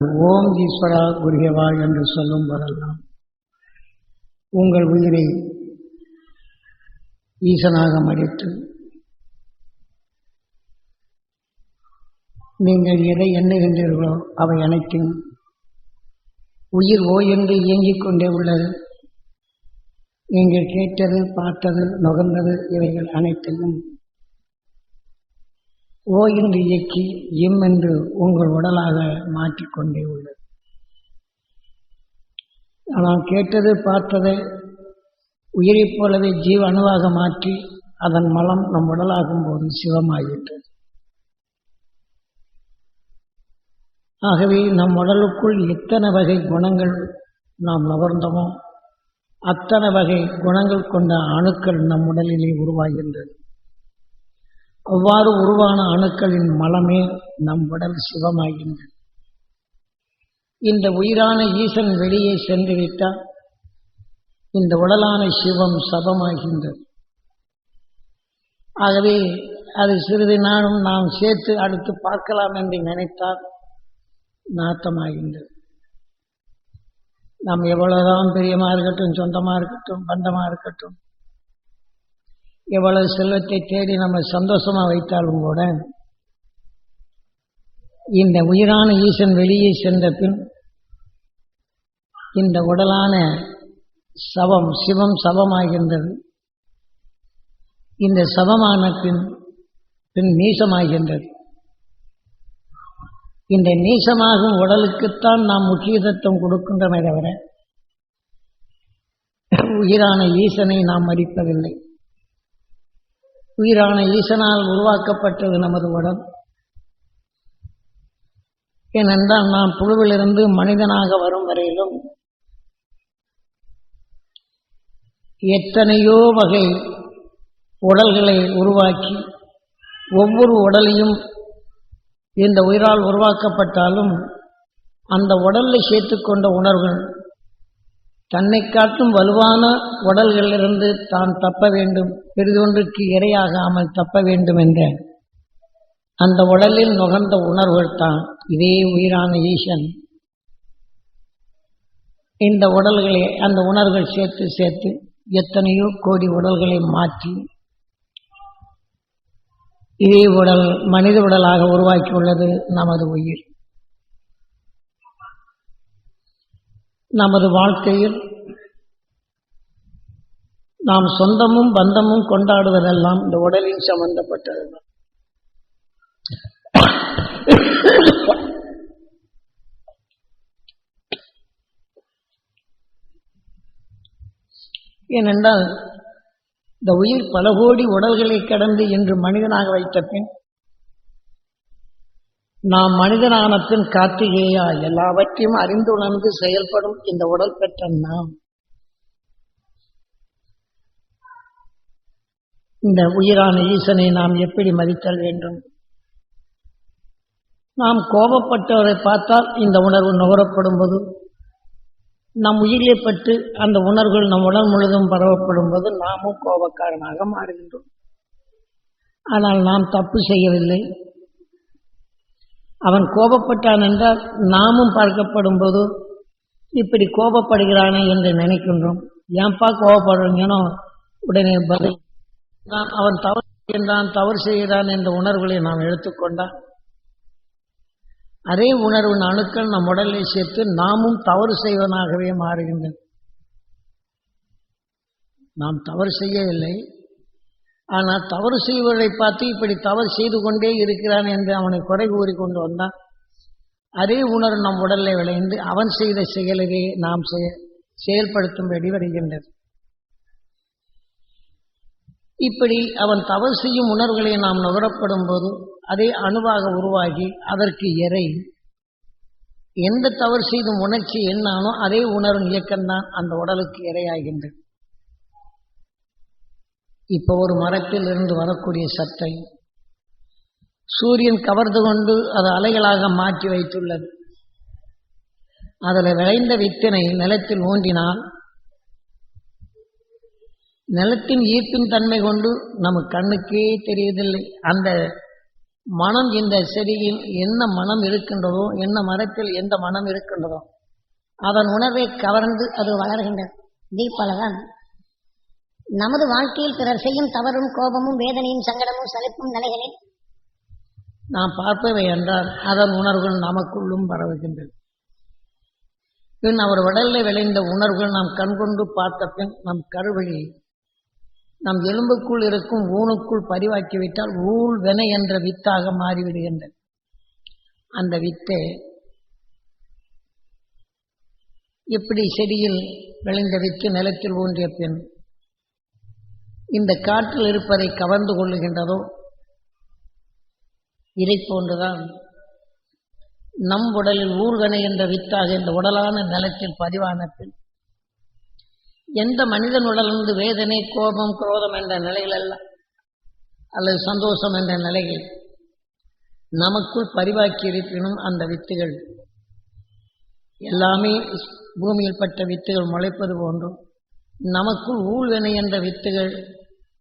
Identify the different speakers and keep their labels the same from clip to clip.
Speaker 1: ஓம் ஈஸ்வரா குருகேவா என்று சொல்லும் போதெல்லாம் உங்கள் உயிரை ஈசனாக மதித்து நீங்கள் எதை எண்ணுகின்றீர்களோ அவை அனைத்தும் உயிர் ஓ என்று இயங்கிக் கொண்டே உள்ளது. நீங்கள் கேட்டது, பார்த்தது, நுகர்ந்தது இவைகள் அனைத்தையும் ஓ என்று இயக்கி எம் என்று உங்கள் உடலாக மாற்றிக்கொண்டே உள்ளது. ஆனால் கேட்டது, பார்த்ததை உயிரைப் போலவே ஜீவ அணுவாக மாற்றி அதன் மலம் நம் உடலாகும் போது சிவமாகிவிட்டது. ஆகவே நம் உடலுக்குள் எத்தனை வகை குணங்கள் நாம் நுகர்ந்தோமோ அத்தனை வகை குணங்கள் கொண்ட அணுக்கள் நம் உடலிலே உருவாகின்றது. அவ்வாறு உருவான அணுக்களின் மலமே நம் உடல் சிவமாகின்றது. இந்த உயிரான ஈசன் வெளியே சென்று விட்டால் இந்த உடலான சிவம் சபமாகின்றது. ஆகவே அது சிறிது நாளும் நாம் சேர்த்து அடுத்து பார்க்கலாம் என்று நினைத்தால் நாத்தமாகின்றது. நாம் எவ்வளவுதான் பிரியமா இருக்கட்டும், சொந்தமா இருக்கட்டும், பந்தமா இருக்கட்டும், எவ்வளவு செல்வத்தை தேடி நம்ம சந்தோஷமா வைத்தாலும் கூட இந்த உயிரான ஈசன் வெளியே சென்ற பின் இந்த உடலான சவம் சிவம் சவமாகின்றது. இந்த சவமான பின் நீசமாகின்றது. இந்த நீசமாகும் உடலுக்குத்தான் நாம் முக்கியத்துவம் கொடுக்கின்றன தவிர உயிரான ஈசனை நாம் மதிப்பதில்லை. உயிரான ஈசனால் உருவாக்கப்பட்டது நமது உடல். ஏனென்றால் நாம் புழுவிலிருந்து மனிதனாக வரும் வரையிலும் எத்தனையோ வகை உடல்களை உருவாக்கி ஒவ்வொரு உடலையும் இந்த உயிரால் உருவாக்கப்பட்டாலும் அந்த உடலில் சேர்த்துக்கொண்ட உணர்வுகள் தன்னை காட்டும் வலுவான உடல்களிலிருந்து தான் தப்ப வேண்டும், பெரிதொன்றுக்கு இரையாகாமல் தப்ப வேண்டும் என்ற அந்த உடலில் நுகர்ந்த உணர்வுகள் தான் இதே உயிரான ஈசன் இந்த உடல்களை அந்த உணர்வுகள் சேர்த்து சேர்த்து எத்தனையோ கோடி உடல்களை மாற்றி இதே உடல் மனித உடலாக உருவாக்கியுள்ளது நமது உயிர். நமது வாழ்க்கையில் நாம் சொந்தமும் பந்தமும் கொண்டாடுவதெல்லாம் இந்த உடலில் சம்பந்தப்பட்டது. ஏனென்றால் இந்த உயிர் பல கோடி உடல்களை கடந்து இன்று மனிதனாக வைத்த பின் நாம் மனிதனான பின் கார்த்திகேயா எல்லாவற்றையும் அறிந்து உணர்ந்து செயல்படும் இந்த உடல் பெற்ற நாம் இந்த உயிரான ஈசனை நாம் எப்படி மதித்தல் வேண்டும்? நாம் கோபப்பட்டவரை பார்த்தால் இந்த உணர்வு நுகரப்படும் போது நம் உயிரை பற்றி அந்த உணர்வுகள் நம் உடல் முழுதும் பரவப்படும் போது நாமும் கோபக்காரனாக மாறுகின்றோம். ஆனால் நாம் தப்பு செய்யவில்லை. அவன் கோபப்பட்டான் என்றால் நாமும் பார்க்கப்படும் போது இப்படி கோபப்படுகிறானே என்று நினைக்கின்றோம். ஏன்பா கோபப்படுறீங்கனோ உடனே பதில் அவன் தவறு செய்கின்றான், தவறு செய்கிறான் என்ற உணர்வுகளை நாம் எடுத்துக்கொண்டால் அதே உணர்வின் அணுக்கள் நம் உடலில் சேர்த்து நாமும் தவறு செய்வனாகவே மாறுகின்றன. நாம் தவறு செய்யவில்லை, ஆனால் தவறு செய்வதை பார்த்து இப்படி தவறு செய்து கொண்டே இருக்கிறான் என்று அவனை குறை கூறி கொண்டு வந்தான். அதே உணர்வு நம் உடலில் விளைந்து அவன் செய்த செயலையே நாம் செயல்படுத்தும்படி வருகின்றது. இப்படி அவன் தவறு செய்யும் உணர்வுகளை நாம் நுகரப்படும் போது அதே அணுவாக உருவாகி அதற்கு இறை எந்த தவறு செய்தும் உணர்ச்சி என்னானோ அதே உணர்வின் இயக்கம்தான் அந்த உடலுக்கு இரையாகின்றது. இப்போ ஒரு மரத்தில் இருந்து வரக்கூடிய சத்தை சூரியன் கவர்ந்து கொண்டு அது அலைகளாக மாற்றி வைத்துள்ளது. அதில் விளைந்த வித்தினை நிலத்தில் ஊன்றினால் நிலத்தின் ஈர்ப்பின் தன்மை கொண்டு நமக்கு கண்ணுக்கே தெரிவதில்லை. அந்த மனம் இந்த செடியில் என்ன மனம் இருக்கின்றதோ, என்ன மரத்தில் எந்த மனம் இருக்கின்றதோ அதன் உணர்வை கவர்ந்து அது வளர்கின்றது.
Speaker 2: இதே போலதான் நமது வாழ்க்கையில் பிறர் செய்யும் தவறும் கோபமும் வேதனையும் சங்கடமும் சலிப்பும் நிலைகளில்
Speaker 1: நாம் பார்ப்பவை என்றால் அதன் உணர்வுகள் நமக்குள்ளும் பரவுகின்றது. பின் அவர் உடலில் விளைந்த உணர்வுகள் நாம் கண்கொண்டு பார்த்த பின் நம் கருவழி நம் எலும்புக்குள் இருக்கும் ஊனுக்குள் பதிவாக்கிவிட்டால் ஊழ் வெனை என்ற வித்தாக மாறிவிடுகின்றது. அந்த வித்தை எப்படி செடியில் விளைந்த வித்து நிலத்தில் ஊன்றிய பின் இந்த காற்றில் இருப்பதை கவர்ந்து கொள்ளுகின்றதோ, இதை போன்றுதான் நம் உடலில் ஊழ்வனை என்ற வித்தாக இந்த உடலான நிலத்தில் பதிவான பின் எந்த மனிதன் உடலிருந்து வேதனை, கோபம், குரோதம் என்ற நிலைகள் அல்ல அல்லது சந்தோஷம் என்ற நிலைகள் நமக்குள் பதிவாக்கி இருப்பினும் அந்த வித்துகள் எல்லாமே பூமியில் பட்ட வித்துகள் முளைப்பது போன்றும் நமக்குள் ஊழ்வினை என்ற வித்துகள்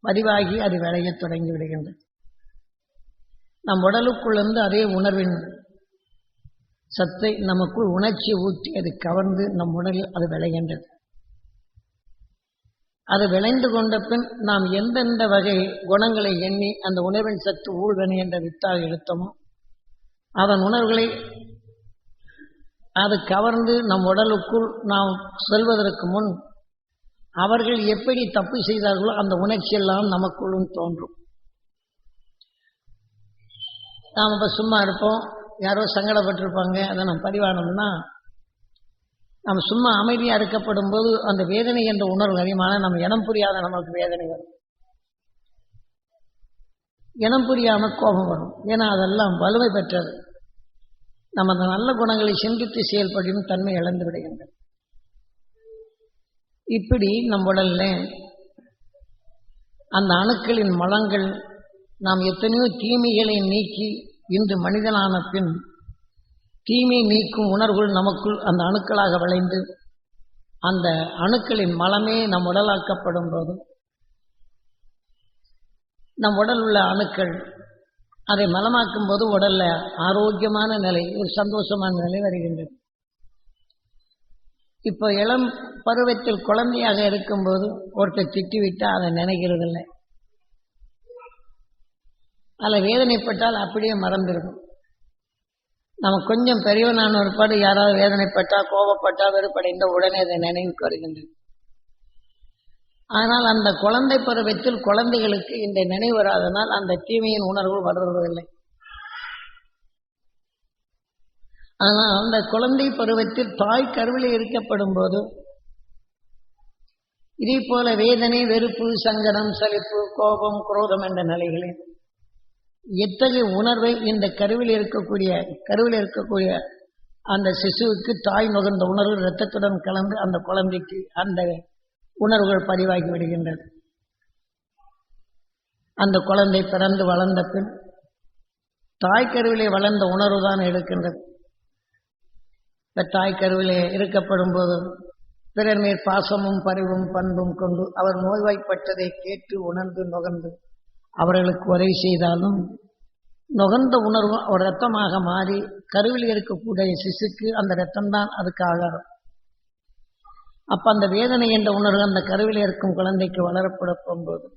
Speaker 1: பதிவாகி அது விளைய தொடங்கி விடுகின்றது. நம் உடலுக்குள்ளிருந்து அதே உணர்வின் சத்தை நமக்குள் உணர்ச்சியை ஊற்றி அது கவர்ந்து நம் உடலில் அது விளைகின்றது. அது விளைந்து கொண்ட பின் நாம் எந்தெந்த வகை குணங்களை எண்ணி அந்த உணர்வின் சத்து ஊழ்வினை என்ற வித்தாக எடுத்தோமோ அதன் உணர்வுகளை அது கவர்ந்து நம் உடலுக்குள் நாம் செல்வதற்கு முன் அவர்கள் எப்படி தப்பு செய்தார்களோ அந்த உணர்ச்சி எல்லாம் நமக்குள்ளும் தோன்றும். நாம் இப்போ சும்மா இருப்போம், யாரோ சங்கடப்பட்டிருப்பாங்க, அதை நம்ம பதிவானோம்னா நம்ம சும்மா அமைதியாக இருக்கப்படும் போது அந்த வேதனை என்ற உணர்வு அதிகமான நம்ம இனம் புரியாத நமக்கு வேதனை வரும், இனம் புரியாம கோபம் வரும். ஏன்னா அதெல்லாம் வலுவை பெற்றது. நம்ம அந்த நல்ல குணங்களை சிந்தித்து செயல்படும் தன்மை இழந்து விடுகின்றது. இப்படி நம் உடல்ல அந்த அணுக்களின் மலங்கள் நாம் எத்தனையோ தீமைகளை நீக்கி இன்று மனிதனான பின் தீமை நீக்கும் உணர்வுகள் நமக்குள் அந்த அணுக்களாக விளைந்து அந்த அணுக்களின் மலமே நம் உடலாக்கப்படும் போது நம் உடல் உள்ள அணுக்கள் அதை மலமாக்கும் போது உடல்ல ஆரோக்கியமான நிலை, ஒரு சந்தோஷமான நிலை வருகின்றது. இப்போ இளம் பருவத்தில் குழந்தையாக இருக்கும்போது ஒருத்தர் திட்டிவிட்டால் அதை நினைக்கிறது இல்லை, அதில் வேதனைப்பட்டால் அப்படியே மறந்துருக்கும். நம்ம கொஞ்சம் பெரியவனான ஒரு பாடு யாராவது வேதனைப்பட்டா, கோபப்பட்டா, வெறுப்படைந்த உடனே அதை நினைவுக்கு வருகின்றது. ஆனால் அந்த குழந்தை பருவத்தில் குழந்தைகளுக்கு இந்த நினைவு வராதனால் அந்த தீமையின் உணர்வு வளர்வதில்லை. ஆனால் அந்த குழந்தை பருவத்தில் தாய் கருவிலே இருக்கப்படும் போது இதே போல வேதனை, வெறுப்பு, சங்கடம், சலிப்பு, கோபம், குரோதம் என்ற நிலைகளில் எத்தகைய உணர்வை இந்த கருவில் இருக்கக்கூடிய அந்த சிசுவுக்கு தாய் நுகர்ந்த உணர்வு இரத்தத்துடன் கலந்து அந்த குழந்தைக்கு அந்த உணர்வுகள் பதிவாகி விடுகின்றது. அந்த குழந்தை பிறந்து வளர்ந்த பின் தாய் கருவிலே வளர்ந்த உணர்வு தான் எடுக்கின்றது. இந்த தாய் கருவிலே இருக்கப்படும் போது பிறர் மேல் பாசமும் பரிவும் பண்பும் கொண்டு அவர் நோய்வாய்ப்பட்டதை கேட்டு உணர்ந்து நுகர்ந்து அவர்களுக்கு உதவி செய்தாலும் நுகர்ந்த உணர்வு ஒரு இரத்தமாக மாறி கருவில் இருக்கக்கூடிய சிசுக்கு அந்த இரத்தம்தான் அதுக்கு ஆகாரம். அப்ப அந்த வேதனை என்ற உணர்வு அந்த கருவில் இருக்கும் குழந்தைக்கு வளரப்படும் போது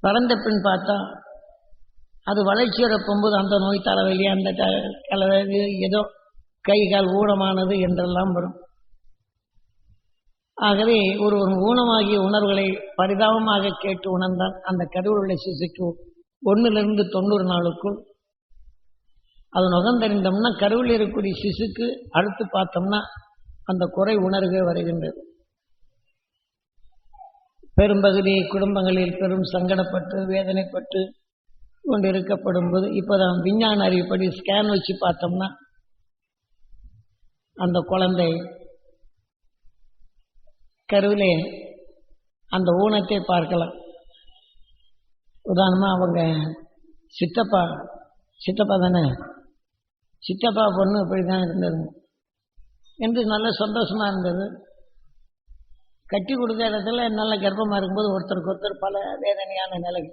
Speaker 1: பறந்த பின் பார்த்தா அது வளர்ச்சி போது அந்த நோய் தலைவலி, அந்த தலைவலி, ஏதோ கை கால் ஊனமானது என்றெல்லாம் வரும். ஆகவே ஒரு ஊனமாகிய உணர்வுகளை பரிதாபமாக கேட்டு உணர்ந்தால் அந்த கருவில் உள்ள சிசுக்கு 1 to 90 நாளுக்குள் அது நுகர்ந்தறிந்தோம்னா கருவில் இருக்கக்கூடிய சிசுக்கு அடுத்து பார்த்தோம்னா அந்த குறை உணர்வே வருகின்றது. பெரும்பகுதி குடும்பங்களில் பெரும் சங்கடப்பட்டு வேதனைப்பட்டு கொண்டு இருக்கப்படும் போது இப்போதான் விஞ்ஞான அறிவுப்படி ஸ்கேன் வச்சு பார்த்தோம்னா அந்த குழந்தை கருவிலே அந்த ஊனத்தை பார்க்கலாம். உதாரணமாக அவங்க சித்தப்பா தானே, சித்தப்பா பொண்ணு இப்படி தான் இருந்தது என்று நல்ல சந்தோஷமா இருந்தது. கட்டி கொடுத்த இடத்துல நல்ல கர்ப்பமாக இருக்கும்போது ஒருத்தருக்கு ஒருத்தர் பல வேதனையான நிலை.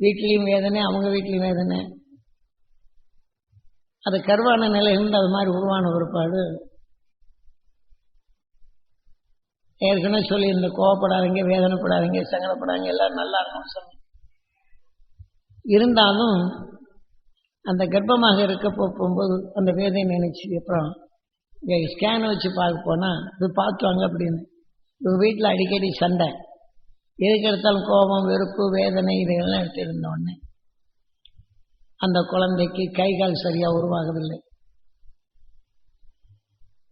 Speaker 1: வீட்லேயும் வேதனை, அவங்க வீட்லேயும் வேதனை. அது கருவான நிலை இருந்து அது மாதிரி உருவான ஒருபாடு ஏற்கனவே சொல்லி இந்த கோவப்படாதீங்க, வேதனைப்படாதீங்க, சங்கடப்படாதீங்க, எல்லாம் நல்லா இருக்கும்னு சொன்னேன். இருந்தாலும் அந்த கர்ப்பமாக இருக்க போகும்போது அந்த வேதனை நினைச்சு அப்புறம் ஸ்கேனை வச்சு பார்க்க போனால் இது பார்த்துவாங்க அப்படின்னு. இவங்க வீட்டில் அடிக்கடி சண்டை, எதுக்கு எடுத்தாலும் கோபம், வெறுப்பு, வேதனை இதையெல்லாம் எடுத்து இருந்தோடனே அந்த குழந்தைக்கு கை கால் சரியாக உருவாகவில்லை.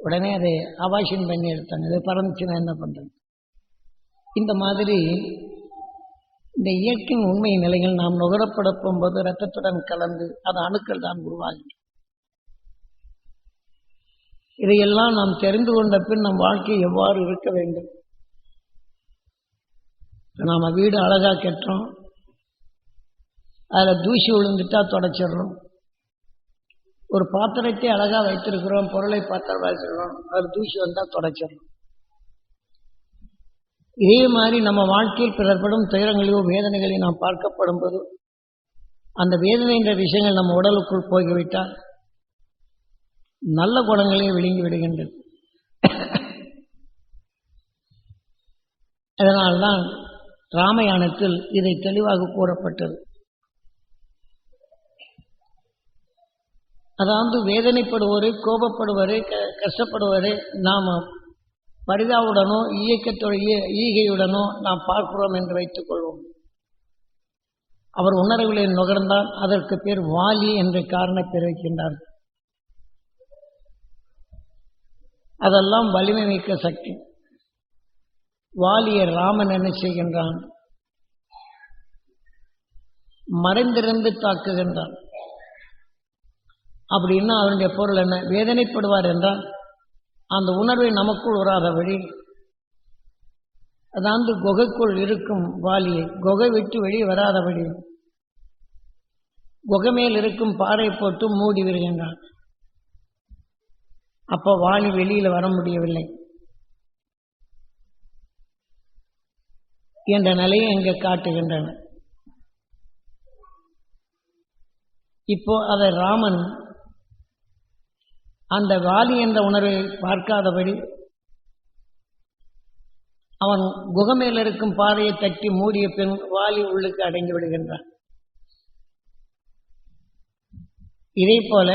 Speaker 1: உடனே அதை அபாஷன் பண்ணி எடுத்தாங்க. இது பறந்துச்சுன்னா என்ன பண்ணுறது? இந்த மாதிரி இந்த இயற்கையின் உண்மை நிலைகள் நாம் நுகரப்பட போகும்போது இரத்தத்துடன் கலந்து அது அணுக்கள் தான் உருவாகும். இதையெல்லாம் நாம் தெரிந்து கொண்ட பின் நம் வாழ்க்கை எவ்வாறு இருக்க வேண்டும். நாம் வீடு அழகா கட்டுறோம், அதில் தூசி விழுந்துட்டா தொடச்சிடுறோம். ஒரு பாத்திரத்தை அழகா வைத்திருக்கிறோம், பொருளை பாத்திரம் வச்சிருக்கிறோம், அதில் தூசி வந்தால் தொடச்சிடுறோம். இதே மாதிரி நம்ம வாழ்க்கையில் பிறப்படும் துயரங்களையோ வேதனைகளையும் நாம் பார்க்கப்படும் போது அந்த வேதனை என்ற விஷயங்கள் நம்ம உடலுக்குள் போய்விட்டால் நல்ல குணங்களே விழுங்கி விடுகின்றது. அதனால்தான் ராமாயணத்தில் இதை தெளிவாக கூறப்பட்டது. அதாவது வேதனைப்படுவோரை, கோபப்படுவரை, கஷ்டப்படுவரை நாம் பரிதாவுடனோ ஈகையுடனோ நாம் பார்க்கிறோம் என்று வைத்துக் கொள்வோம். அவர் உணர்வுகளை நுகர்ந்தால் அதற்கு பேர் வாலி என்ற காரணம் தெரிவிக்கின்றார்கள். அதெல்லாம் வலிமை மிக்க சக்தி. வாலியை ராமன் என்ன செய்கின்றான்? மறைந்திருந்து தாக்குகின்றான். அப்படின்னா அவருடைய பொருள் என்ன? வேதனைப்படுவார் என்றால் அந்த உணர்வை நமக்குள் வராதபடி, அதாவது குகைக்குள் இருக்கும் வாலியை குகை விட்டு வெளியே வராதபடி குகை மேல் இருக்கும் பாறை போட்டு மூடி விடுகின்றான். அப்போ வாலி வெளியில் வர முடியவில்லை என்ற நிலையை இங்கே காட்டுகின்றன. இப்போ அதை ராமன் அந்த வாலி என்ற உணர்வை பார்க்காதபடி அவன் குகமேல் இருக்கும் பாறையை தட்டி மூடிய பின் வாலி உள்ளுக்கு அடங்கி விடுகின்றான். இதே போல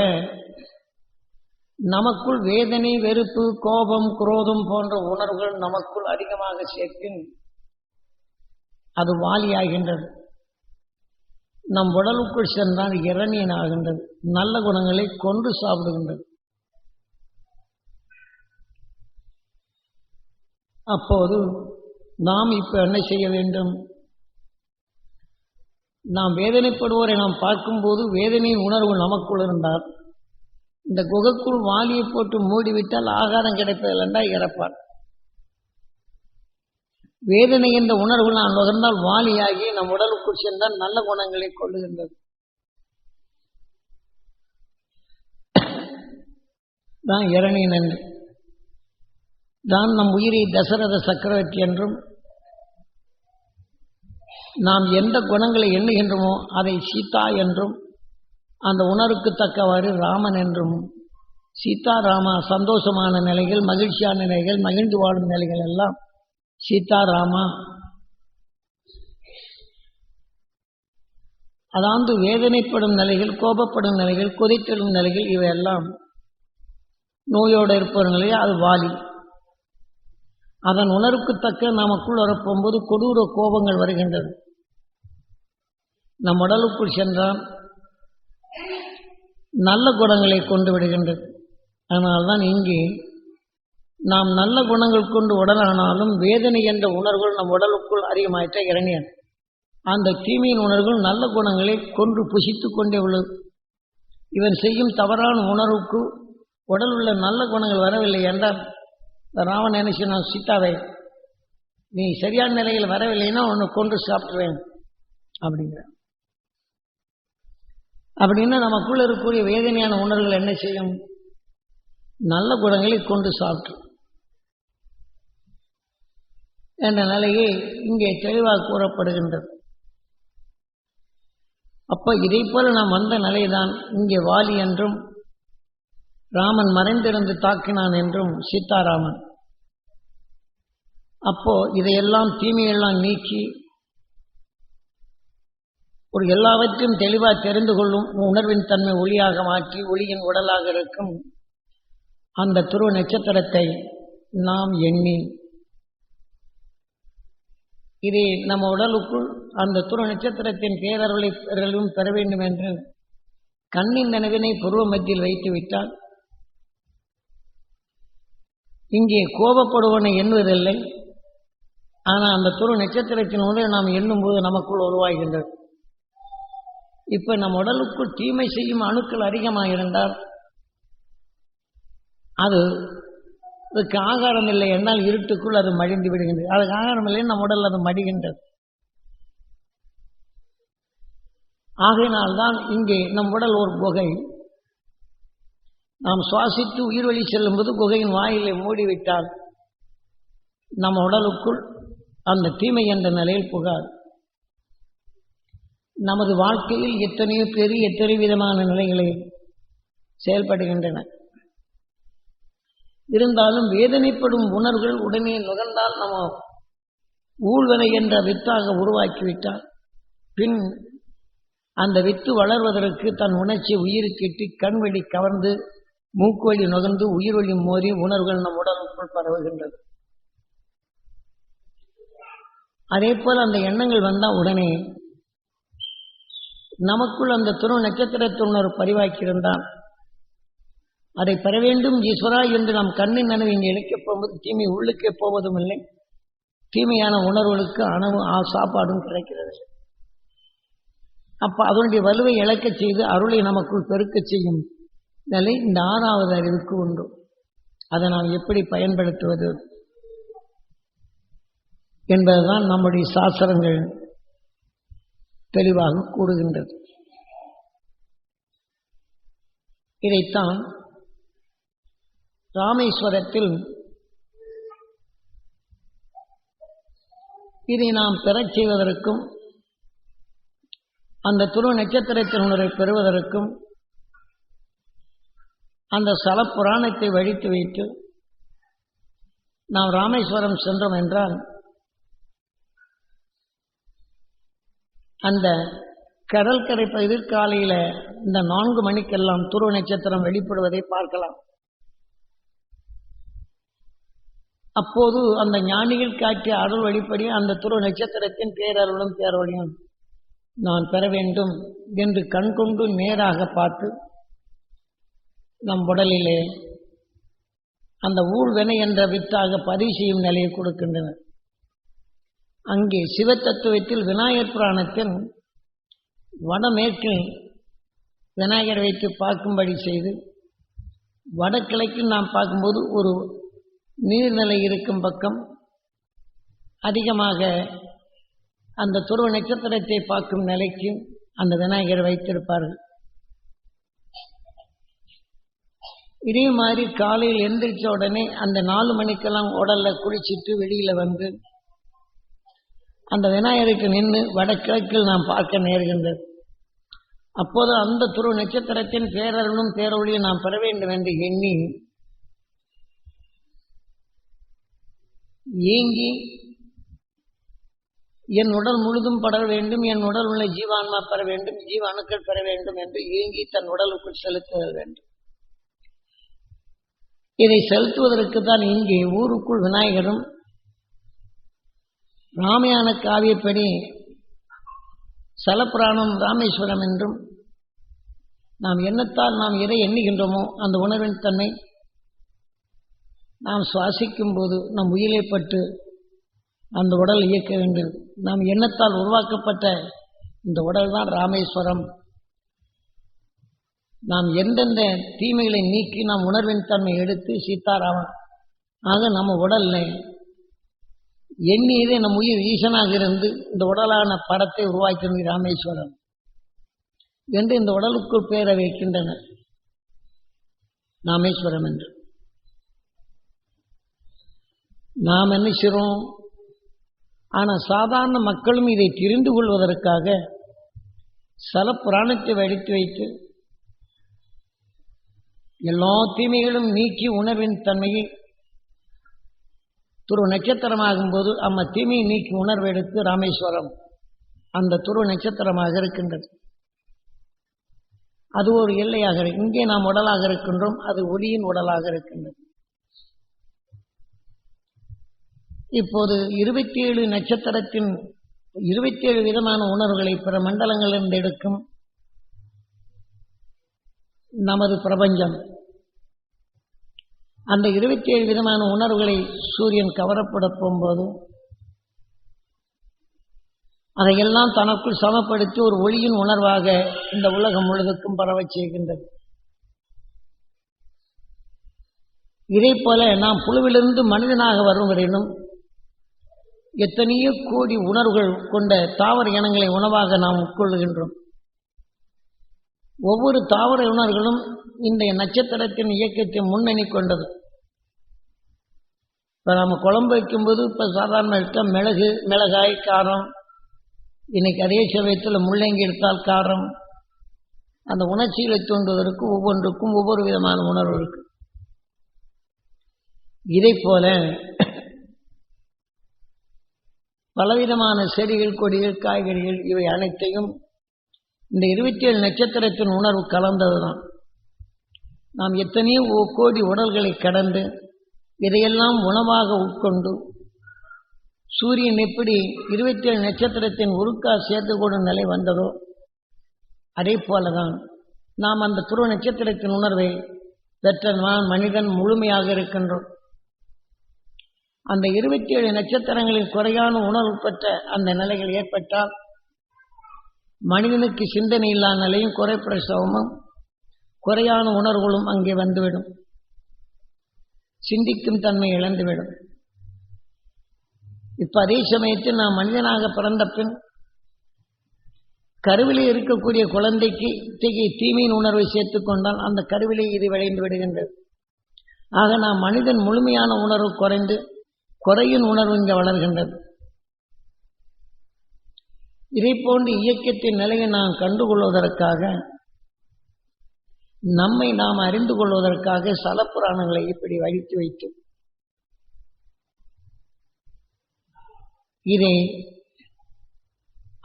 Speaker 1: நமக்குள் வேதனை, வெறுப்பு, கோபம், குரோதம் போன்ற உணர்வுகள் நமக்குள் அதிகமாக சேர்ப்பின் அது வாலியாகின்றது. நம் உடலுக்குள் சென்றால் இரணியன் ஆகின்றது. நல்ல குணங்களை கொன்று சாப்பிடுகின்றது. அப்போது நாம் இப்ப என்ன செய்ய வேண்டும்? நாம் வேதனைப்படுவோரை நாம் பார்க்கும்போது வேதனையின் உணர்வு நமக்குள் இருந்தால் இந்த குகைக்குள் வாலியை போட்டு மூடிவிட்டால் ஆகாரம் கிடைப்பதில்லை என்றால் இறப்பார். வேதனை என்ற உணர்வு நான் நுகர்ந்தால் வாலியாகி நம் உடலுக்குள் சென்றால் நல்ல குணங்களை கொள்ளுகின்றது. தான் இரணியன் என்று தான் நம் உயிரை தசரத சக்கரவர்த்தி என்றும், நாம் எந்த குணங்களை எண்ணுகின்றோமோ அதை சீதா என்றும், அந்த உணர்வுக்கு தக்கவாறு ராமன் என்றும், சீதா ராமா சந்தோஷமான நிலைகள், மகிழ்ச்சியான நிலைகள், மகிழ்ந்து வாழும் நிலைகள் எல்லாம் சீதா ராமா. அதாவது வேதனைப்படும் நிலைகள், கோபப்படும் நிலைகள், கொதித்தெழும் நிலைகள், இவையெல்லாம் நோயோடு இருப்பவர் நிலையை அது வாலி. அதன் உணர்வுக்கு தக்க நமக்குள் வரப்போகும்போது கொடூர கோபங்கள் வருகின்றது. நம் உடலுக்குள் சென்றால் நல்ல குணங்களை கொண்டு விடுகின்றது. அதனால்தான் இங்கே நாம் நல்ல குணங்கள் கொண்டு உடலானாலும் வேதனை என்ற உணர்வுகள் நம் உடலுக்குள் அதிகமாயிட்ட இரணியன். அந்த தீமையின் உணர்வுகள் நல்ல குணங்களை கொன்று புசித்து கொண்டே உள்ளது. இவன் செய்யும் தவறான உணர்வுக்கு உடல் உள்ள நல்ல குணங்கள் வரவில்லை என்றால் ராமன் என்ன செய்யணும்? சீதாவை நீ சரியான நிலையில் வரவில்லைன்னா உன்னை கொன்று சாப்பிடுவேன் அப்படிங்கிற. அப்படின்னா நமக்குள்ள இருக்கக்கூடிய வேதனையான உணர்வுகள் என்ன செய்யும்? நல்ல குணங்களை கொண்டு சாப்பிட்டு என்ற நிலையை இங்கே தெளிவாக கூறப்படுகின்றது. அப்ப இதை போல நாம் வந்த நிலைதான் இங்கே வாலி என்றும் ராமன் மறைந்திருந்து தாக்கினான் என்றும் சீதாராமன். அப்போ இதையெல்லாம் தீமையெல்லாம் நீக்கி ஒரு எல்லாவற்றையும் தெளிவாக தெரிந்து கொள்ளும் உணர்வின் தன்மை ஒளியாக மாற்றி ஒளியின் உடலாக இருக்கும் அந்த துருவ நட்சத்திரத்தை நாம் எண்ணி இதை நம்ம உடலுக்குள் அந்த துருவ நட்சத்திரத்தின் பேரருளை பெற வேண்டும் என்று கண்ணின் நினைவினை புருவ மத்தியில் வைத்து விட்டால் இங்கே கோபப்படுவனை எண்ணுவதில்லை. ஆனால் அந்த துருவ நட்சத்திரத்தின் உணவை நாம் எண்ணும்போது நமக்குள் உருவாகின்றது. இப்ப நம் உடலுக்குள் தீமை செய்யும் அணுக்கள் அதிகமாக இருந்தால் அதுக்கு ஆகாரம் இல்லை என்றால் இருட்டுக்குள் அது மடிந்து விடுகின்றது. அதுக்கு ஆகாரம் இல்லை நம் உடல் அது மடிகின்றது. ஆகையினால்தான் இங்கே நம் உடல் ஒரு குகை. நாம் சுவாசித்து உயிர் வழி செல்லும் போது குகையின் வாயிலை மூடிவிட்டால் நம் உடலுக்குள் அந்த தீமை என்ற நிலையில் புகார். நமது வாழ்க்கையில் எத்தனையோ பெரிய எத்தனை விதமான நிலைகளை செயல்படுகின்றன. இருந்தாலும் வேதனைப்படும் உணர்வுகள் உடனே நுகர்ந்தால் நம்ம ஊழ்வனை என்ற வித்தாக உருவாக்கிவிட்டால் பின் அந்த வித்து வளர்வதற்கு தன் உணர்ச்சி உயிருக்கிட்டு கண் வழி கவர்ந்து மூக்கு வழி நுகர்ந்து உயிர் வழி மோதி உணர்வுகள் நம் உடலுக்குள் பரவுகின்றது. அதே போல அந்த எண்ணங்கள் வந்தால் உடனே நமக்குள் அந்த துருவ நட்சத்திரத்துணர் பதிவாக்கியிருந்தால் அதை பெற வேண்டும் ஈஸ்வரா என்று நாம் கண்ணின் நனவு இங்கே இழைக்கப் போகும்போது தீமை உள்ளுக்கே போவதும் இல்லை, தீமையான உணர்வுகளுக்கு அணவு சாப்பாடும் கிடைக்கிறது. அப்ப அதனுடைய வலுவை இழக்கச் செய்து அருளை நமக்குள் பெருக்கச் செய்யும் நிலை இந்த 6வது அறிவுக்கு உண்டு. அதை நாம் எப்படி பயன்படுத்துவது என்பதுதான் நம்முடைய சாஸ்திரங்கள் தெளிவாக கூறுகின்றது. இதைத்தான் ராமேஸ்வரத்தில் இதை நாம் பெறச் செய்வதற்கும் அந்த துருவ நட்சத்திரத்தின் உணரை பெறுவதற்கும் அந்த ஸ்தல புராணத்தை வழித்து வைத்து நாம் ராமேஸ்வரம் சென்றோம் என்றால் அந்த கடற்கரை பகுதியில் காலையில் இந்த 4 மணிக்கெல்லாம் துருவ நட்சத்திரம் வெளிப்படுவதை பார்க்கலாம். அப்போது அந்த ஞானிகள் காட்டிய அருள் வழிப்படி அந்த துருவ நட்சத்திரத்தின் பேரருளும் பேரொழியும் நான் பெற வேண்டும் என்று கண்கொண்டு நேராக பார்த்து நம் உடலிலே அந்த ஊழ்வினை என்ற வித்தாக பதிவு செய்யும் நிலையை கொடுக்கின்றனர். அங்கே சிவத்தத்துவத்தில் விநாயகர் புராணத்தின் வடமேற்கில் விநாயகர் வைத்து பார்க்கும்படி செய்து வடகிழக்கில் நாம் பார்க்கும்போது ஒரு நீர்நிலை இருக்கும் பக்கம் அதிகமாக அந்த துருவ நட்சத்திரத்தை பார்க்கும் நிலைக்கு அந்த விநாயகர் வைத்திருப்பார்கள். இதே மாதிரி காலையில் எந்திரிச்ச உடனே அந்த 4 மணிக்கெல்லாம் உடல்ல குளிச்சுட்டு வெளியில வந்து அந்த விநாயகருக்கு நின்று வடகிழக்கில் நாம் பார்க்க நேர்கின்றது. அப்போது அந்த துருவ நட்சத்திரத்தின் பேரருளும் பேரொழியும் நாம் பெற வேண்டும் என்று எண்ணி ஏங்கி என் உடல் முழுதும் பட வேண்டும், என் உடல் உள்ள ஜீவான்மா பெற வேண்டும், ஜீவ அணுக்கள் பெற வேண்டும் என்று ஏங்கி தன் உடலுக்குள் செலுத்துதல் வேண்டும். இதை செலுத்துவதற்கு தான் இங்கே ஊருக்குள் விநாயகரும் ராமாயண காவியப்படி சலப்புராணம் ராமேஸ்வரம் என்றும் நாம் எண்ணத்தால் நாம் எதை எண்ணுகின்றோமோ அந்த உணர்வின் தன்மை நாம் சுவாசிக்கும் போது நம் உயிரை பட்டு அந்த உடல் இயக்க வேண்டும். நாம் எண்ணத்தால் உருவாக்கப்பட்ட இந்த உடல் தான் ராமேஸ்வரம். நாம் எந்தெந்த தீமைகளை நீக்கி நாம் உணர்வின் தன்மை எடுத்து சீதாராமன் ஆக நம்ம உடல்ல எண்ணியதே நம் உயிர் ஈசனாக இருந்து இந்த உடலான படத்தை உருவாக்கினது ராமேஸ்வரம் என்று இந்த உடலுக்குள் பேர வைக்கின்றனர் ராமேஸ்வரம் என்று. நாம் என்ன செய்றோம்? ஆனால் சாதாரண மக்களும் இதை தெரிந்து கொள்வதற்காக சல புராணத்தை வடித்து வைத்து எல்லா தீமைகளும் நீக்கி உணர்வின் தன்மையை துருவ நட்சத்திரமாகும் போது அம்ம தீமையை நீக்கி உணர்வு எடுத்து ராமேஸ்வரம் அந்த துருவ நட்சத்திரமாக இருக்கின்றது. அது ஒரு எல்லையாக இருக்கு. இங்கே நாம் உடலாக இருக்கின்றோம், அது ஒளியின் உடலாக இருக்கின்றது. இப்போது 27 நட்சத்திரத்தின் 27 விதமான உணர்வுகளை பிற மண்டலங்களிலிருந்து எடுக்கும் நமது பிரபஞ்சம். அந்த 27 விதமான உணர்வுகளை சூரியன் கவரப்பட போகும்போது அதையெல்லாம் தனக்குள் சமப்படுத்தி ஒரு ஒளியின் உணர்வாக இந்த உலகம் முழுவதுக்கும் பரவச் செய்கின்றது. இதே போல நாம் புழுவிலிருந்து மனிதனாக வரும் வரையிலும் எத்தனையோ கோடி உணர்வுகள் கொண்ட தாவர இனங்களை உணவாக நாம் உட்கொள்கின்றோம். ஒவ்வொரு தாவர உணர்வுகளும் இந்த நட்சத்திரத்தின் இயக்கத்தை முன்னணி கொண்டது. இப்போ நம்ம குழம்பு வைக்கும்போது இப்போ சாதாரண எடுத்தால் மிளகு, மிளகாய், காரம், இன்னைக்கு அதே சமயத்தில் முள்ளங்கி எடுத்தால் காரம். அந்த உணர்ச்சிகளை தூண்டுவதற்கு ஒவ்வொன்றுக்கும் ஒவ்வொரு விதமான உணர்வு இருக்கு. இதை போல பலவிதமான செடிகள், கொடிகள், காய்கறிகள் இவை அனைத்தையும் இந்த 27 நட்சத்திரத்தின் உணர்வு கலந்ததுதான். நாம் எத்தனையோ கோடி உடல்களை கடந்து இதையெல்லாம் உணவாக உட்கொண்டு சூரியன் எப்படி 27 நட்சத்திரத்தின் உருக்கா சேர்த்து கொடும் நிலை வந்ததோ அதே போலதான் நாம் அந்த துருவ நட்சத்திரத்தின் உணர்வை பெற்ற மனிதன் முழுமையாக இருக்கின்றோம். அந்த 27 நட்சத்திரங்களில் குறையான உணர்வு பெற்ற அந்த நிலைகள் ஏற்பட்டால் மனிதனுக்கு சிந்தனை இல்லாத நிலையும் குறை பிரசவமும் குறையான உணர்வுகளும் அங்கே வந்துவிடும். சிந்திக்கும் தன்மை இழந்துவிடும். இப்ப அதே சமயத்தில் நாம் மனிதனாக பிறந்த பின் கருவிலே இருக்கக்கூடிய குழந்தைக்கு இத்தகைய தீமையின் உணர்வை சேர்த்துக் கொண்டால் அந்த கருவிலே இது விளைந்து விடுகின்றது. ஆக நாம் மனிதன் முழுமையான உணர்வு குறைந்து குறையின் உணர்வு இங்கே வளர்கின்றது. இதை போன்ற இயக்கத்தின் நிலையை நாம் கண்டுகொள்வதற்காக நம்மை நாம் அறிந்து கொள்வதற்காக சலப்புராணங்களை இப்படி வடித்து வைத்து இதை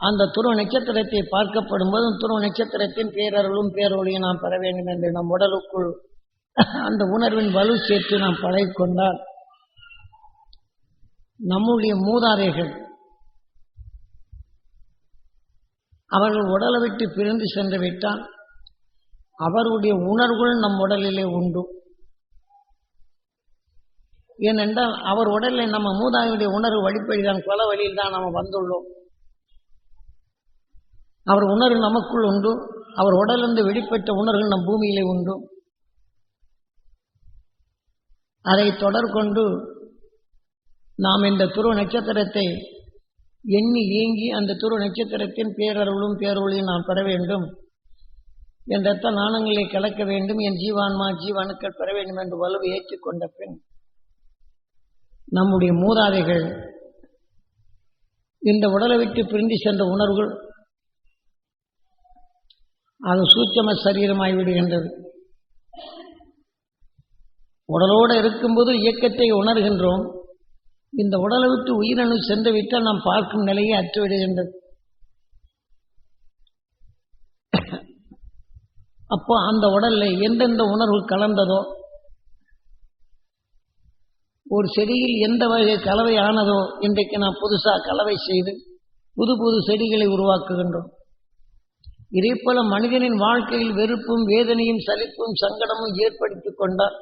Speaker 1: அந்த துருவ நட்சத்திரத்தை பார்க்கப்படும் போதும் துருவ நட்சத்திரத்தின் பேரருளும் பேரொழியும் நாம் பெற வேண்டும் என்று நம் உடலுக்குள் அந்த உணர்வின் வலு சேர்த்து நாம் பழகிக்கொண்டால் நம்முடைய மூதாதைகள் அவர்கள் உடலை விட்டு பிரிந்து சென்று விட்டால் அவருடைய உணர்வுகள் நம் உடலிலே உண்டு. ஏனென்றால் அவர் உடலில் நம்ம மூதாதையுடைய உணர்வு வழிப்படிதான், கொல வழியில் தான் நாம் வந்துள்ளோம். அவர் உணர்வு நமக்குள் உண்டு. அவர் உடலிருந்து வெளிப்பட்ட உணர்வு நம் பூமியிலே உண்டு. அதை தொடர்கொண்டு நாம் இந்த துருவ நட்சத்திரத்தை எண்ணி ஏங்கி அந்த துருவ நட்சத்திரத்தின் பேரருளும் பேரொழியும் நாம் பெற வேண்டும். என் ரத்த நாணங்களை கலக்க வேண்டும், என் ஜீவான்மா ஜீவானுக்கள் பெற வேண்டும் என்று வலுவை ஏற்றுக்கொண்ட பின் நம்முடைய மூதாதைகள் இந்த உடலை விட்டு பிரிந்து சென்ற உணர்வுகள் அது சூட்சம சரீரமாகிவிடுகின்றது. உடலோடு இருக்கும்போது இயக்கத்தை உணர்கின்றோம். இந்த உடலை விட்டு உயிரணு சென்று விட்டால் நாம் பார்க்கும் நிலையை அற்றுவிடுகின்றது. அப்போ அந்த உடல்ல எந்தெந்த உணர்வு கலந்ததோ, ஒரு செடியில் எந்த வகை கலவை ஆனதோ இன்றைக்கு நாம் புதுசாக கலவை செய்து புது புது செடிகளை உருவாக்குகின்றோம். இதே போல மனிதனின் வாழ்க்கையில் வெறுப்பும் வேதனையும் சலிப்பும் சங்கடமும் ஏற்படுத்திக் கொண்டால்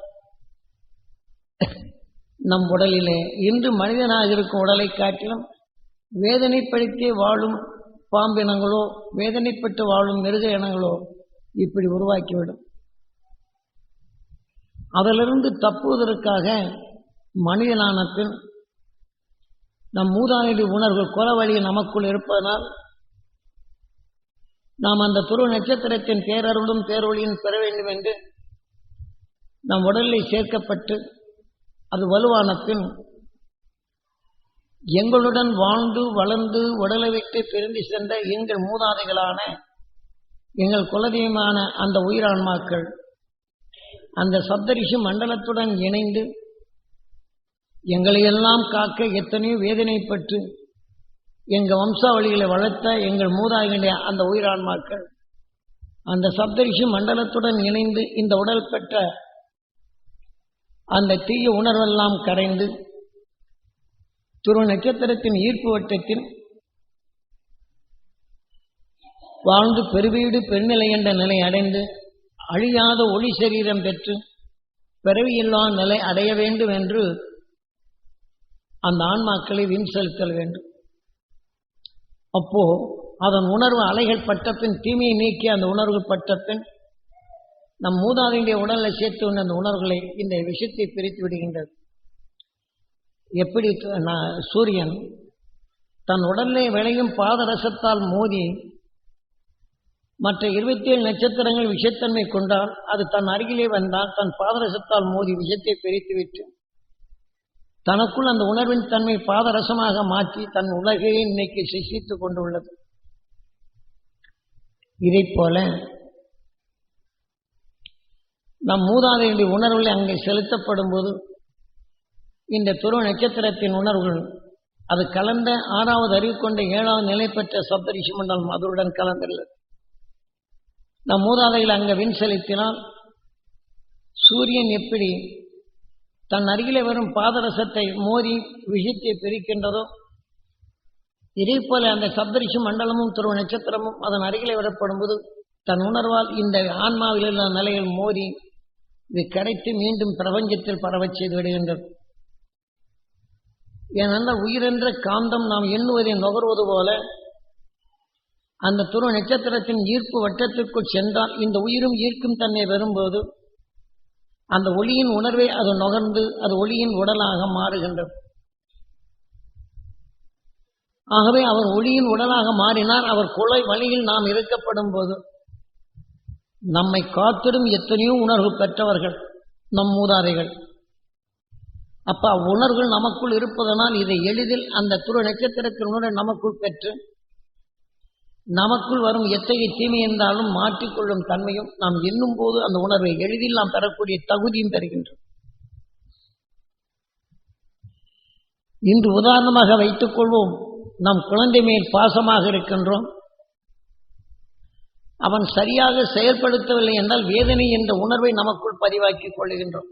Speaker 1: நம் உடலிலே இன்று மனிதனாக இருக்கும் உடலை காட்டிலும் வேதனைப்படுத்தி வாழும் பாம்பினங்களோ வேதனைப்பட்டு வாழும் மிருக இனங்களோ இப்படி உருவாக்கிவிடும். அதிலிருந்து தப்புவதற்காக மனிதனான பின் நம் மூதாதைய உணர்வுகள் கொல வழி நமக்குள் இருப்பதனால் நாம் அந்த துருவ நட்சத்திரத்தின் பேரருளும் பேரொழியும் பெற வேண்டும் என்று நம் உடலில் சேர்க்கப்பட்டு அது வலுவான பின் எங்களுடன் வாழ்ந்து வளர்ந்து உடலை விட்டு பிரிந்து சென்ற எங்கள் மூதாதைகளான எங்கள் குலதெய்வமான அந்த உயிரான்மாக்கள் அந்த சப்தரிஷி மண்டலத்துடன் இணைந்து எங்களையெல்லாம் காக்க எத்தனையோ வேதனைப்பட்டு எங்கள் வம்சாவளிகளை வளர்த்த எங்கள் மூதாதைகளுடைய அந்த உயிரான்மாக்கள் அந்த சப்தரிஷி மண்டலத்துடன் இணைந்து இந்த உடல் பெற்ற அந்த தீய உணர்வெல்லாம் கரைந்து துருவ நட்சத்திரத்தின் ஈர்ப்பு வட்டத்தில் வாழ்ந்து பெருவீடு பெருநிலை என்ற நிலை அடைந்து அழியாத ஒளி சரீரம் பெற்று பிறவியில்லா நிலை அடைய வேண்டும் என்று அந்த ஆன்மாக்களை வின் செலுத்தல் வேண்டும். அப்போ அதன் உணர்வு அலைகள் பட்ட பின் தீமையை நீக்கி அந்த உணர்வுகள் பட்ட பின் நம் மூதாதையுடைய உடலில் சேர்த்து அந்த உணர்வுகளை இந்த விஷயத்தை பிரித்து விடுகின்றது. எப்படி சூரியன் தன் உடலிலே விளையும் பாதரசத்தால் மோதி மற்ற 27 நட்சத்திரங்கள் விஷத்தன்மை கொண்டால் அது தன் அருகிலே வந்தால் தன் பாதரசத்தால் மோதி விஷத்தை பிரித்துவிட்டு தனக்குள் அந்த உணர்வின் தன்மை பாதரசமாக மாற்றி தன் உலகையே இன்னைக்கு சிருஷ்டித்துக் கொண்டுள்ளது. இதைப் போல நம் மூதாதையுடைய உணர்வுகளை அங்கே செலுத்தப்படும் போது இந்த துருவ நட்சத்திரத்தின் உணர்வுகள் அது கலந்த 6வது அறிவு கொண்ட 7வது நிலை பெற்ற சப்தரிஷி மண்டலம் அதனுடன் கலந்துள்ளது. நம் மூதாதையில் அங்கே வின் செலுத்தினால் சூரியன் எப்படி தன் அருகிலே வரும் பாதரசத்தை மோதி விஷத்தை பிரிக்கின்றதோ இதே போல அந்த சப்தரிஷி மண்டலமும் துருவ நட்சத்திரமும் அதன் அருகிலே வரப்படும் போது தன் உணர்வால் இந்த ஆன்மாவில் உள்ள நிலையில் மோதி இது கிடைத்து மீண்டும் பிரபஞ்சத்தில் பரவச் செய்து விடுகின்றது. ஏனென்றால் உயிரென்ற காந்தம் நாம் எண்ணுவதை நுகர்வது போல அந்த துருவ நட்சத்திரத்தின் ஈர்ப்பு வட்டத்திற்குள் சென்றால் இந்த உயிரும் ஈர்க்கும் தன்மை வரும்போது அந்த ஒளியின் உணர்வை அது நுகர்ந்து அது ஒளியின் உடலாக மாறுகின்றது. ஆகவே அவர் ஒளியின் உடலாக மாறினார். அவர் கொலை வழியில் நாம் இருக்கப்படும் போது நம்மை காத்திடும் எத்தனையோ உணர்வு பெற்றவர்கள் நம் மூதாதைகள். அப்ப உணர்வுகள் நமக்குள் இருப்பதனால் இதை எளிதில் அந்த துருவ நட்சத்திரத்தின் உணர்வை நமக்குள் பெற்று நமக்குள் வரும் எத்தகைய தீமை என்றாலும் மாற்றிக்கொள்ளும் தன்மையும் நாம் எண்ணும் போது அந்த உணர்வை எளிதில் நாம் பெறக்கூடிய தகுதியும் பெறுகின்றோம். இன்று உதாரணமாக வைத்துக் கொள்வோம், நம் குழந்தை மேல் பாசமாக இருக்கின்றோம். அவன் சரியாக செயல்படுத்தவில்லை என்றால் வேதனை என்ற உணர்வை நமக்குள் பதிவாக்கிக் கொள்ளுகின்றோம்.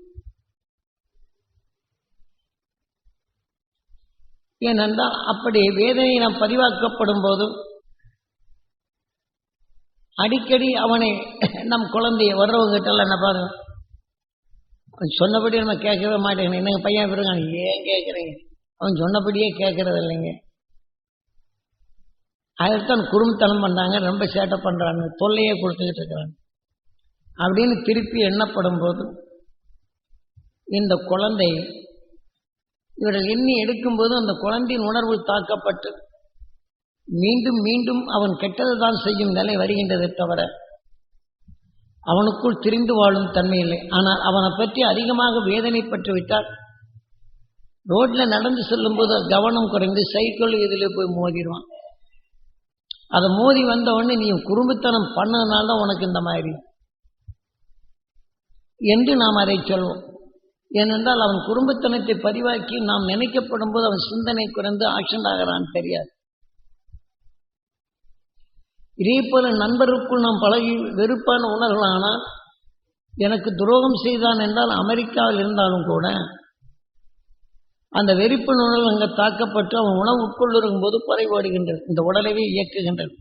Speaker 1: ஏனென்றால் அப்படி வேதனை நாம் பதிவாக்கப்படும் போது அடிக்கடி அவனை நம் குழந்தைய வர்றவங்கிட்ட என்ன பாருங்க, அவன் சொன்னபடி நம்ம கேட்கவே மாட்டேங்க. என்னங்க பையன் பிறகு ஏன் கேட்குறீங்க, அவன் சொன்னபடியே கேட்கறது இல்லைங்க. அதைத்தான் குறும்புத்தனம் பண்றாங்க, ரொம்ப சேட்டை பண்றாங்க, தொல்லையே கொடுத்துக்கிட்டு இருக்கிறாங்க அப்படின்னு திருப்பி எண்ணப்படும் போது இந்த குழந்தை இவர்கள் எண்ணி எடுக்கும்போது அந்த குழந்தையின் உணர்வு தாக்கப்பட்டு மீண்டும் மீண்டும் அவன் கெட்டது தான் செய்யும் நிலை வருகின்றதை தவிர அவனுக்குள் திரிந்து வாழும் தன்மை இல்லை. ஆனால் அவனை பற்றி அதிகமாக வேதனைப்பட்டு விட்டால் ரோட்ல நடந்து செல்லும் போது கவனம் குறைந்து சைக்கிள் இதில் போய் மோதிடுவான். அதை மோதி வந்த உடனே நீ குறும்புத்தனம் பண்ணதுனால தான் உனக்கு இந்த மாதிரி என்று நாம் அதை சொல்வோம். ஏனென்றால் அவன் குறும்புத்தனத்தை பதிவாக்கி நாம் நினைக்கப்படும் போது அவன் சிந்தனை குறைந்து ஆக்ஷன் ஆகிறான் தெரியாது. இதே போல நண்பருக்குள் நாம் பழகி வெறுப்பான உணர்வுகளானால் எனக்கு துரோகம் செய்தான் என்றால் அமெரிக்காவில் இருந்தாலும் கூட அந்த வெறுப்பு உணர்வு அங்கே தாக்கப்பட்டு அவன் உணவு உட்கொள்ளும் போது குறைபாடுகின்றது, இந்த உடலையே இயக்குகின்றது.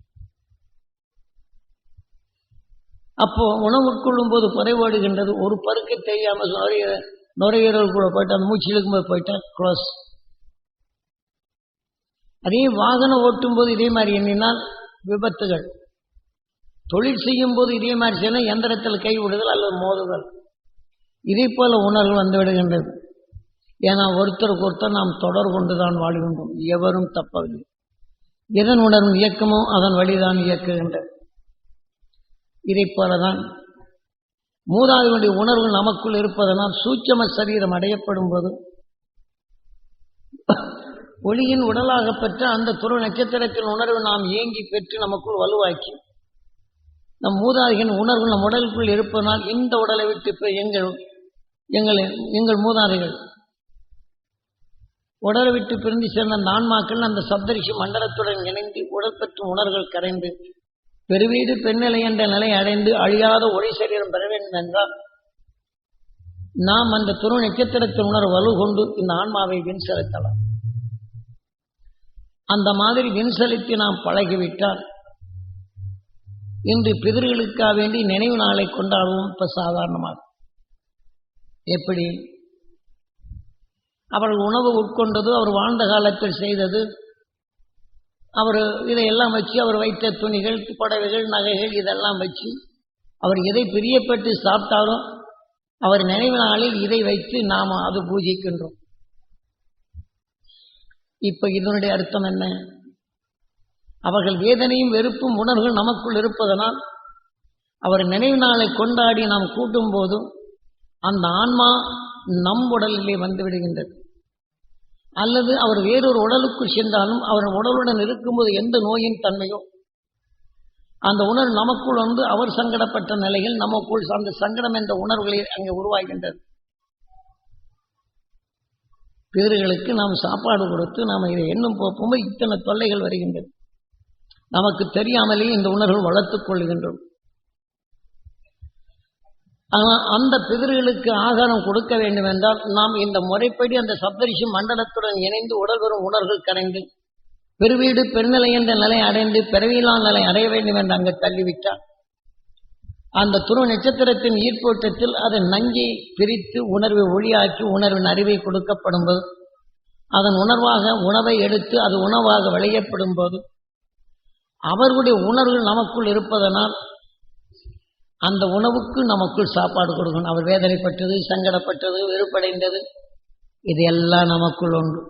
Speaker 1: அப்போ உணவு உட்கொள்ளும் போது குறைபாடுகின்றது. ஒரு பருக்க தெரியாம நுரையீரலுக்குள்ள போயிட்டு அந்த மூச்சு இழுக்கும்போது போயிட்டா க்ளோஸ். அதே வாகனம் ஓட்டும் போது இதே மாதிரி எண்ணினால் விபத்துகள், தொழில் செய்யும் போது இதே மாதிரி செய்யணும், எந்திரத்தில் கை விடுதல் அல்லது மோதுதல், இதே போல உணர்வு வந்து விடுகின்றது. ஏன்னா ஒருத்தருக்கு ஒருத்தர் நாம் தொடர் கொண்டுதான் வாழ்கின்றோம், எவரும் தப்பவில்லை. எதன் உணர்வு இயக்கமோ அதன் வழிதான் இயக்குகின்றது. இதை போலதான் மூதாதையுடைய உணர்வு நமக்குள் இருப்பதனால் சூட்சம சரீரம் அடையப்படும் போது ஒளியின் உடலாக பெற்ற அந்த துருவ நட்சத்திரத்தின் உணர்வு நாம் ஏங்கி பெற்று நமக்குள் வலுவாக்கி நம் மூதாதைகளின் உணர்வு நம் உடலுக்குள் இருப்பதனால் இந்த உடலை விட்டு எங்கள் மூதாதைகள் உடலை விட்டு பிரிந்து சேர்ந்த அந்த ஆன்மாக்கள் அந்த சப்தரிஷி மண்டலத்துடன் இணைந்து உடல் பெற்றும் உணர்வுகள் கரைந்து பெருவீடு பெண்ணிலை என்ற நிலை அடைந்து அழியாத ஒளி சரீரம் பெற வேண்டும் என்றால் நாம் அந்த துரு நட்சத்திரத்தின் உணர்வு வலு கொண்டு இந்த ஆன்மாவை வின் செலுத்தலாம். அந்த மாதிரி வின் செலுத்தி நாம் பழகிவிட்டால் இன்று பிதர்களுக்காக வேண்டி நினைவு நாளை கொண்டாடுவோம். இப்ப சாதாரணமாக எப்படி அவர்கள் உணவு உட்கொண்டது, அவர் வாழ்ந்த காலத்தில் செய்தது, அவர் இதையெல்லாம் வச்சு அவர் வைத்த துணிகள், புடவைகள், நகைகள் இதெல்லாம் வச்சு அவர் எதை பிரியப்பட்டு சாப்பிட்டாலும் அவர் நினைவு நாளில் இதை வைத்து நாம் அது பூஜிக்கின்றோம். இப்ப இதனுடைய அர்த்தம் என்ன? அவர்கள் வேதனையும் வெறுப்பும் உணர்வுகள் நமக்குள் இருப்பதனால் அவர் நினைவு நாளை கொண்டாடி நாம் கூட்டும் போதும் அந்த ஆன்மா நம் உடலிலே வந்து விடுகின்றது. அல்லது அவர் வேறொரு உடலுக்குள் சென்றாலும் அவர் உடலுடன் இருக்கும்போது எந்த நோயின் தன்மையோ அந்த உணர்வு நமக்குள் வந்து அவர் சங்கடப்பட்ட நிலையில் நமக்குள் அந்த சங்கடம் என்ற உணர்வுகளை அங்கே உருவாகின்றது. பிதர்களுக்கு நாம் சாப்பாடு கொடுத்து நாம் இதை எண்ணும் போகும்போது இத்தனை தொல்லைகள் வருகின்றது. நமக்கு தெரியாமலேயே இந்த உணர்வு வளர்த்துக் கொள்கின்றோம். ஆனால் அந்த பிதர்களுக்கு ஆகாரம் கொடுக்க வேண்டும் என்றால் நாம் இந்த முறைப்படி அந்த சப்தரிஷி மண்டலத்துடன் இணைந்து உடல் வரும் உணர்வுகள் கரைந்து பெருவீடு பெருநிலை என்ற நிலை அடைந்து பிறவியில்லா நிலை அடைய வேண்டும் என்று அங்கு தள்ளிவிட்டால் அந்த துரு நட்சத்திரத்தின் ஈர்ப்போட்டத்தில் அதை நஞ்சை பிரித்து உணர்வை ஒளியாக்கி உணர்வின் அறிவை கொடுக்கப்படும் போது அதன் உணர்வாக உணவை எடுத்து அது உணவாக விளையப்படும் போது அவர்களுடைய உணர்வுகள் நமக்குள் இருப்பதனால் அந்த உணவுக்கு நமக்குள் சாப்பாடு கொடுக்கணும். அவர் வேதனைப்பட்டது, சங்கடப்பட்டது, வெறுப்படைந்தது, இது எல்லாம் நமக்குள் உண்டு.